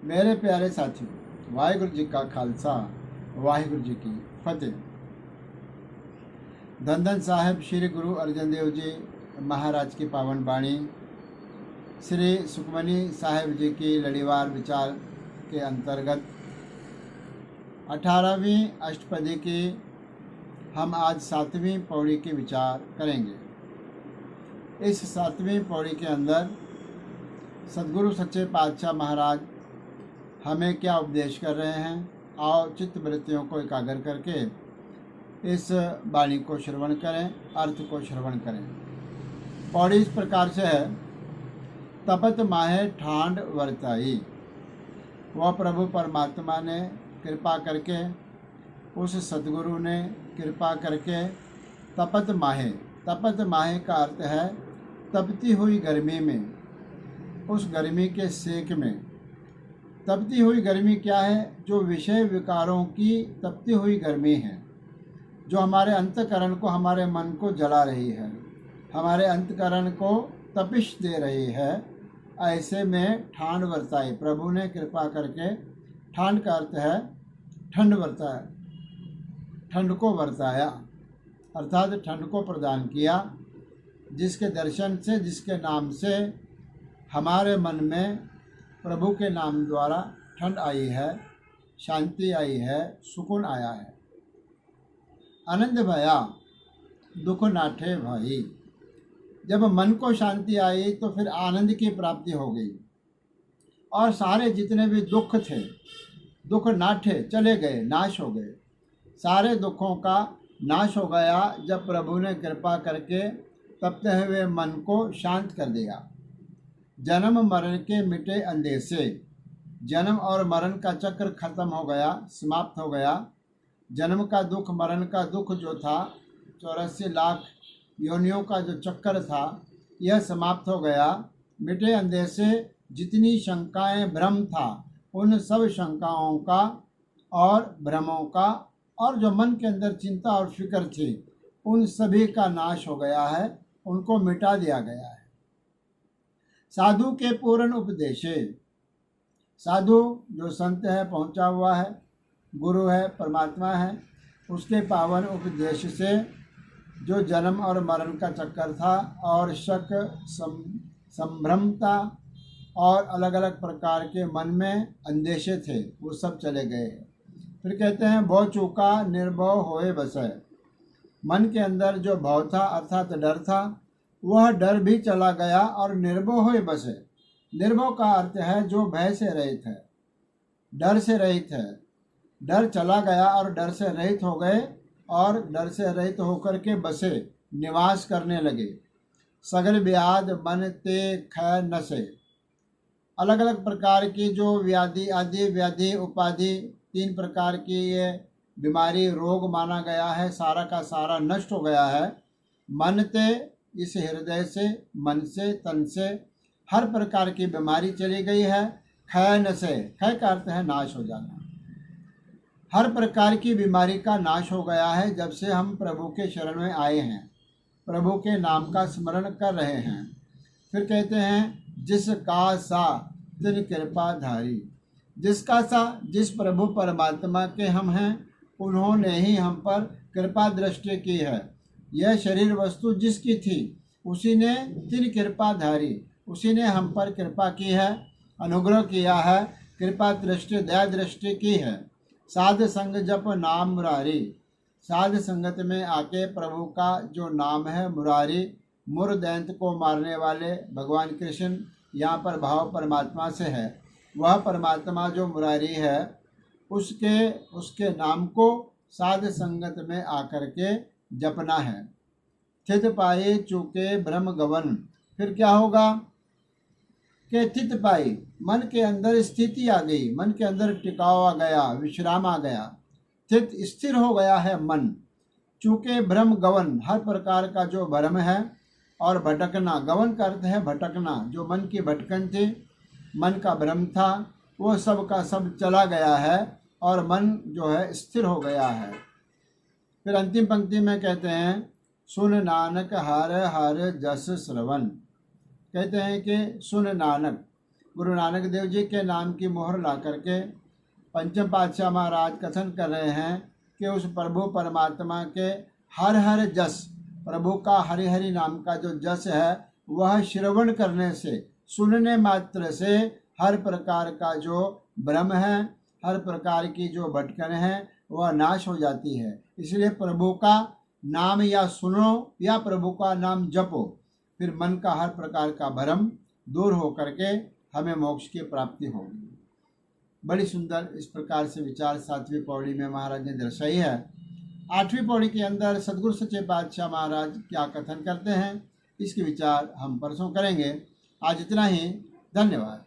मेरे प्यारे साथियों, वाहिगुरु जी का खालसा, वाहिगुरु जी की फतेह। धन धन साहिब श्री गुरु अर्जन देव जी महाराज की पावन बाणी श्री सुखमनी साहिब जी की लड़ीवार विचार के अंतर्गत 18वीं अष्टपदी की हम आज 7वीं पौड़ी की विचार करेंगे। इस 7वीं पौड़ी के अंदर सद्गुरु सच्चे पातशाह महाराज हमें क्या उपदेश कर रहे हैं। आओ चित्त वृत्तियों को एकाग्र करके इस वाणी को श्रवण करें, अर्थ को श्रवण करें। पौड़ी इस प्रकार से है। तपत माहे ठांड वर्ताई। वह प्रभु परमात्मा ने कृपा करके, उस सद्गुरु ने कृपा करके तपत माहे का अर्थ है तपती हुई गर्मी में, उस गर्मी के सेक में। तपती हुई गर्मी क्या है? जो विषय विकारों की तपती हुई गर्मी है, जो हमारे अंतकरण को, हमारे मन को जला रही है, हमारे अंतकरण को तपिश दे रही है। ऐसे में ठांड वर्ताई, प्रभु ने कृपा करके, ठांड का अर्थ है ठंड वर्ताया, ठंड को वर्ताया अर्थात ठंड को प्रदान किया, जिसके दर्शन से, जिसके नाम से हमारे मन में प्रभु के नाम द्वारा ठंड आई है, शांति आई है, सुकून आया है। आनंद भया दुख नाठे भाई। जब मन को शांति आई तो फिर आनंद की प्राप्ति हो गई, और सारे जितने भी दुख थे, दुख नाठे, चले गए, नाश हो गए। सारे दुखों का नाश हो गया जब प्रभु ने कृपा करके तपते हुए मन को शांत कर दिया। जन्म मरण के मिटे अंदेशे। जन्म और मरण का चक्र खत्म हो गया, समाप्त हो गया। जन्म का दुख, मरण का दुख जो था, 84 लाख योनियों का जो चक्कर था, यह समाप्त हो गया। मिटे अंदेशे, जितनी शंकाएं, भ्रम था, उन सब शंकाओं का और भ्रमों का, और जो मन के अंदर चिंता और फिक्र थी, उन सभी का नाश हो गया है, उनको मिटा दिया गया है। साधु के पूर्ण उपदेशे। साधु जो संत है, पहुंचा हुआ है, गुरु है, परमात्मा है, उसके पावन उपदेश से जो जन्म और मरण का चक्कर था, और शक, संभ्रमता और अलग अलग प्रकार के मन में अंदेशे थे, वो सब चले गए। फिर कहते हैं भव चूका निर्भव होए बसे। मन के अंदर जो भव था अर्थात डर था, वह डर भी चला गया और निर्भव होए बसे। निर्भव का अर्थ है जो भय से रहित है, डर से रहित है। डर चला गया और डर से रहित हो गए, और डर से रहित होकर के बसे, निवास करने लगे। सगल व्याध मन ते खै नसे। अलग अलग प्रकार की जो व्याधि, आदि व्याधि, उपाधि, 3 प्रकार की ये बीमारी, रोग माना गया है, सारा का सारा नष्ट हो गया है। मन ते, इस हृदय से, मन से, तन से हर प्रकार की बीमारी चली गई है। खै नसे, खै का अर्थ है नाश हो जाना। हर प्रकार की बीमारी का नाश हो गया है जब से हम प्रभु के शरण में आए हैं, प्रभु के नाम का स्मरण कर रहे हैं। फिर कहते हैं जिसका सा तिन कृपा धारी। जिसका सा, जिस प्रभु परमात्मा के हम हैं, उन्होंने ही हम पर कृपा दृष्टि की है। यह शरीर वस्तु जिसकी थी, उसी ने तिन कृपा धारी, उसी ने हम पर कृपा की है, अनुग्रह किया है, कृपा दृष्टि, दया दृष्टि की है। साध संग जप नाम मुरारी। साध संगत में आके प्रभु का जो नाम है मुरारी, मुर दैंत को मारने वाले भगवान कृष्ण, यहाँ पर भाव परमात्मा से है। वह परमात्मा जो मुरारी है, उसके नाम को साध संगत में आकर के जपना है। स्थित पाए चूके ब्रह्म गवन। फिर क्या होगा कि स्थित पाई, मन के अंदर स्थिति आ गई, मन के अंदर टिकाव आ गया, विश्राम आ गया, स्थित, स्थिर हो गया है मन। चूके भ्रम गवन, हर प्रकार का जो भ्रम है और भटकना, गवन का अर्थ है भटकना, जो मन की भटकन थी, मन का भ्रम था, वो सब का सब चला गया है, और मन जो है स्थिर हो गया है। फिर अंतिम पंक्ति में कहते हैं सुन नानक हर हर जस श्रवण। कहते हैं कि सुन नानक, गुरु नानक देव जी के नाम की मोहर ला करके पंचम पातशाह महाराज कथन कर रहे हैं कि उस प्रभु परमात्मा के हर हर जस, प्रभु का हरि हरि नाम का जो जस है वह श्रवण करने से, सुनने मात्र से हर प्रकार का जो भ्रम है, हर प्रकार की जो भटकन है वह नाश हो जाती है। इसलिए प्रभु का नाम या सुनो या प्रभु का नाम जपो, फिर मन का हर प्रकार का भ्रम दूर हो करके हमें मोक्ष की प्राप्ति होगी। बड़ी सुंदर इस प्रकार से विचार 7वीं पौड़ी में महाराज ने दर्शाई है। 8वीं पौड़ी के अंदर सदगुरु सच्चे पातशाह महाराज क्या कथन करते हैं, इसके विचार हम परसों करेंगे। आज इतना ही, धन्यवाद।